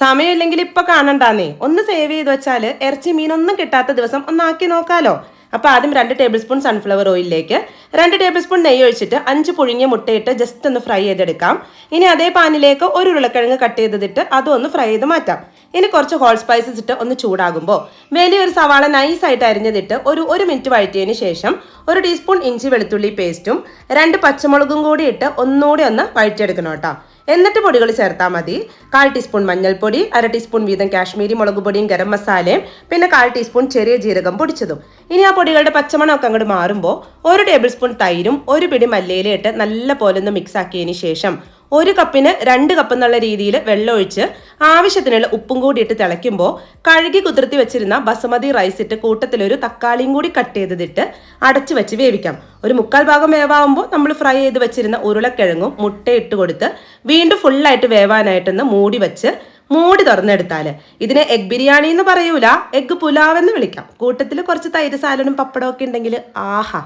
സമയമില്ലെങ്കിൽ ഇപ്പൊ കാണണ്ടാന്നേ, ഒന്ന് സേവ് ചെയ്ത് വെച്ചാൽ ഇറച്ചി മീനൊന്നും കിട്ടാത്ത ദിവസം ഒന്നാക്കി നോക്കാലോ. അപ്പോൾ ആദ്യം 2 ടേബിൾ സ്പൂൺ സൺഫ്ലവർ ഓയിലിലേക്ക് 2 ടേബിൾ സ്പൂൺ നെയ്യ് ഒഴിച്ചിട്ട് 5 പുഴുങ്ങിയ മുട്ടയിട്ട് ജസ്റ്റ് ഒന്ന് ഫ്രൈ ചെയ്തെടുക്കാം. ഇനി അതേ പാനിലേക്ക് ഒരു ഉരുളക്കിഴങ്ങ് കട്ട് ചെയ്തിട്ട് അതും ഒന്ന് ഫ്രൈ ചെയ്ത് മാറ്റാം. ഇനി കുറച്ച് ഹോൾ സ്പൈസസ് ഇട്ട് ഒന്ന് ചൂടാകുമ്പോൾ വലിയൊരു സവാള നൈസായിട്ട് അരിഞ്ഞതിട്ട് ഒരു മിനിറ്റ് വഴറ്റിയതിന് ശേഷം 1 ടീസ്പൂൺ ഇഞ്ചി വെളുത്തുള്ളി പേസ്റ്റും 2 പച്ചമുളകും കൂടി ഇട്ട് ഒന്നുകൂടി ഒന്ന് വഴറ്റിയെടുക്കണം കേട്ടോ. എന്നിട്ട് പൊടികൾ ചേർത്താൽ മതി. 1/4 ടീസ്പൂൺ മഞ്ഞൾപ്പൊടി, 1/2 ടീസ്പൂൺ വീതം കാശ്മീരി മുളക് പൊടിയും ഗരം മസാലയും, പിന്നെ 1/4 ടീസ്പൂൺ ചെറിയ ജീരകം പൊടിച്ചതും. ഇനി ആ പൊടികളുടെ പച്ചമണമൊക്കെ അങ്ങോട്ട് മാറുമ്പോൾ 1 ടേബിൾ സ്പൂൺ തൈരും 1 പിടി മല്ലിയില ഇട്ട് നല്ല പോലെ ഒന്ന് മിക്സ് ആക്കിയതിന് ശേഷം 1 കപ്പിന് 2 കപ്പ് എന്നുള്ള രീതിയിൽ വെള്ളം ഒഴിച്ച് ആവശ്യത്തിനുള്ള ഉപ്പും കൂടി ഇട്ട് തിളയ്ക്കുമ്പോൾ കഴുകി കുതിർത്തി വെച്ചിരുന്ന ബസുമതി റൈസ് ഇട്ട് കൂട്ടത്തിലൊരു തക്കാളിയും കൂടി കട്ട് ചെയ്തിട്ട് അടച്ചു വെച്ച് വേവിക്കാം. ഒരു 1/4 ഭാഗം വേവാകുമ്പോൾ നമ്മൾ ഫ്രൈ ചെയ്ത് വെച്ചിരുന്ന ഉരുളക്കിഴങ്ങും മുട്ട ഇട്ട് കൊടുത്ത് വീണ്ടും ഫുള്ളായിട്ട് വേവാനായിട്ടൊന്ന് മൂടി തുറന്നെടുത്താൽ ഇതിനെ എഗ് ബിരിയാണി എന്ന് പറയൂല, എഗ് പുലാവ് എന്ന് വിളിക്കാം. കൂട്ടത്തിൽ കുറച്ച് തൈര് സാലഡും പപ്പടവും ഒക്കെ ഉണ്ടെങ്കിൽ ആഹാ.